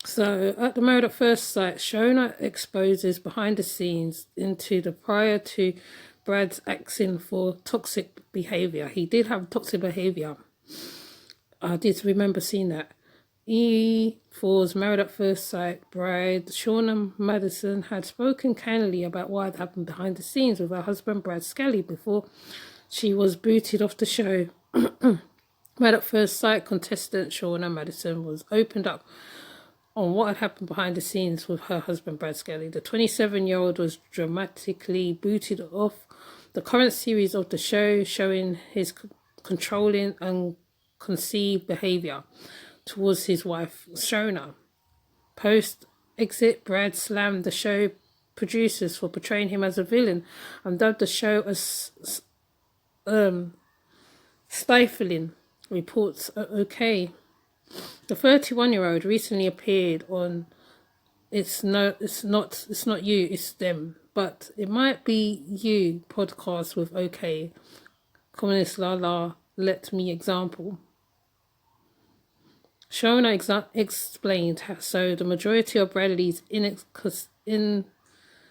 So at the Married at First Sight, Shona exposes behind the scenes into the prior to Brad's acting for toxic behaviour. He did have toxic behaviour. I did remember seeing that. E4's Married at First Sight bride, Shauna Madison, had spoken candidly about what had happened behind the scenes with her husband Brad Scully before she was booted off the show. Married at First Sight contestant Shauna Madison was opened up on what had happened behind the scenes with her husband Brad Scully. The 27-year-old was dramatically booted off the current series of the show, showing his controlling and conceived behaviour towards his wife, Shona. Post-exit, Brad slammed the show producers for portraying him as a villain and dubbed the show as stifling. Reports are okay. The 31-year-old recently appeared on It's Not You, It's Them, But It Might Be You podcast with OK. Communist Lala, Let Me Example. Shona explained how so the majority of Bradley's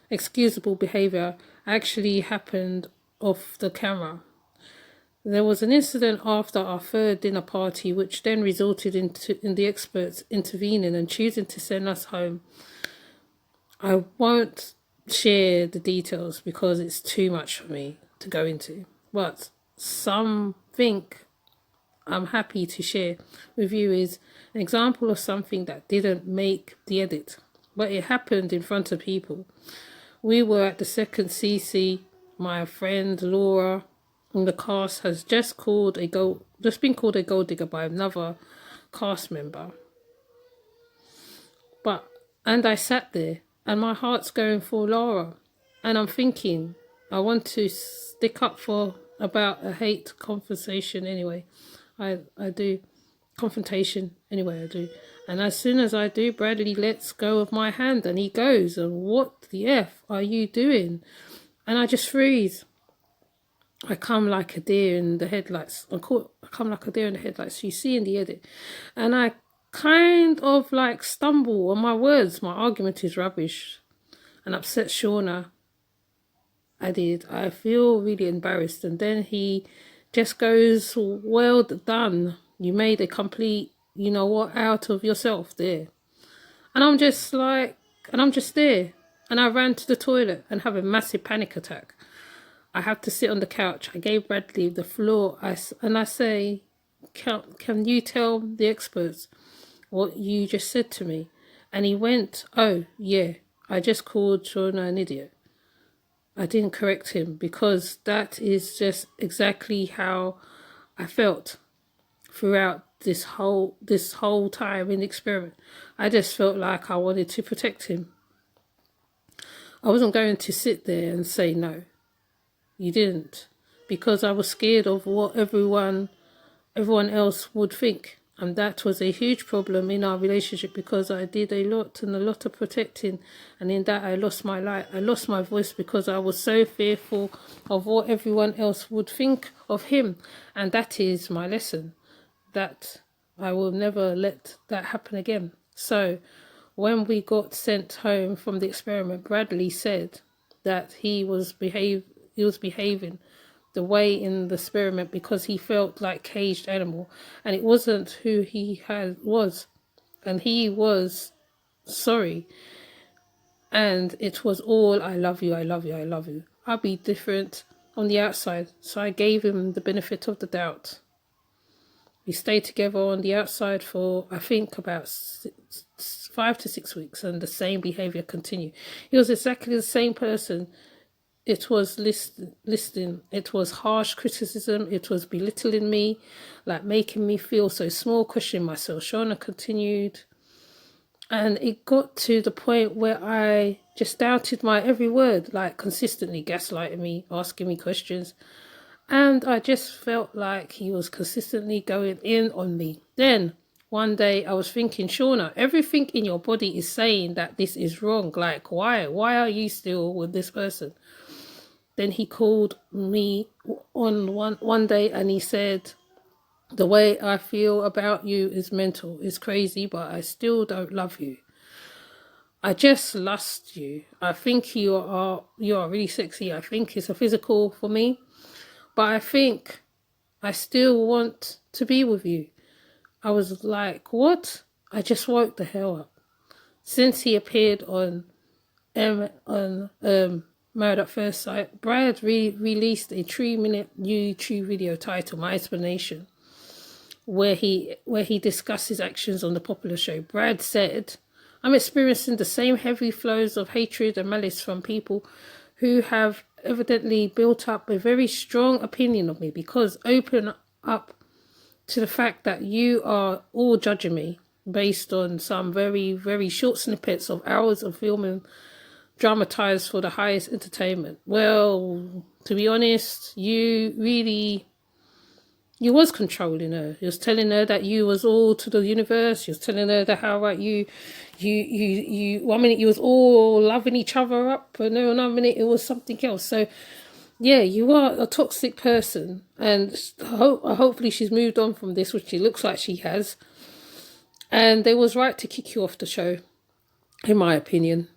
inexcusable behaviour actually happened off the camera. There was an incident after our third dinner party which then resulted in the experts intervening and choosing to send us home. I won't share the details because it's too much for me to go into, but something I'm happy to share with you is an example of something that didn't make the edit, but it happened in front of people. We were at the second CC. My friend Laura in the cast has just been called a gold digger by another cast member. And I sat there and my heart's going for Laura, and I'm thinking I want to stick up for about a hate conversation anyway. I do. Confrontation. Anyway, I do. And as soon as I do, Bradley lets go of my hand and he goes, and what the F are you doing? And I just freeze. I come like a deer in the headlights. I come like a deer in the headlights. You see in the edit. And I kind of like stumble on my words. My argument is rubbish and upset Shauna. I did. I feel really embarrassed. And then he just goes, well done. You made a complete, out of yourself there. And I'm just there. And I ran to the toilet and have a massive panic attack. I have to sit on the couch. I gave Bradley the floor. I say, can you tell the experts what you just said to me? And he went, oh, yeah, I just called Shona an idiot. I didn't correct him because that is just exactly how I felt throughout this whole time in the experiment. I just felt like I wanted to protect him. I wasn't going to sit there and say no. You didn't, because I was scared of what everyone else would think. And that was a huge problem in our relationship because I did a lot of protecting, and in that I lost my light. I lost my voice because I was so fearful of what everyone else would think of him. And that is my lesson, that I will never let that happen again. So when we got sent home from the experiment, Bradley said that he was behaving the way in the experiment because he felt like caged animal, and it wasn't who he was, and he was sorry, and it was all I love you, I love you, I love you. I'll be different on the outside, so I gave him the benefit of the doubt. We stayed together on the outside for I think about 5 to 6 weeks, and the same behavior continued. He was exactly the same person. It was listening. It was harsh criticism. It was belittling me, like making me feel so small, questioning myself. Shona continued. And it got to the point where I just doubted my every word, like consistently gaslighting me, asking me questions. And I just felt like he was consistently going in on me. Then one day I was thinking, Shauna, everything in your body is saying that this is wrong. Like, why? Why are you still with this person? Then he called me on one day and he said, The way I feel about you is mental. It's crazy, but I still don't love you. I just lust you. I think you are really sexy. I think it's a physical for me, but I think I still want to be with you. I was like, what? I just woke the hell up. Since he appeared on Married at First Sight, Brad released a 3-minute YouTube video titled My Explanation, where he discussed his actions on the popular show. Brad said, I'm experiencing the same heavy flows of hatred and malice from people who have evidently built up a very strong opinion of me because open up to the fact that you are all judging me based on some very, very short snippets of hours of filming dramatized for the highest entertainment. Well, to be honest, you was controlling her. You was telling her that you was all to the universe. You was telling her that how about you 1 minute you was all loving each other up, and then another minute it was something else. So yeah, you are a toxic person, and hopefully she's moved on from this, which it looks like she has. And they was right to kick you off the show, in my opinion.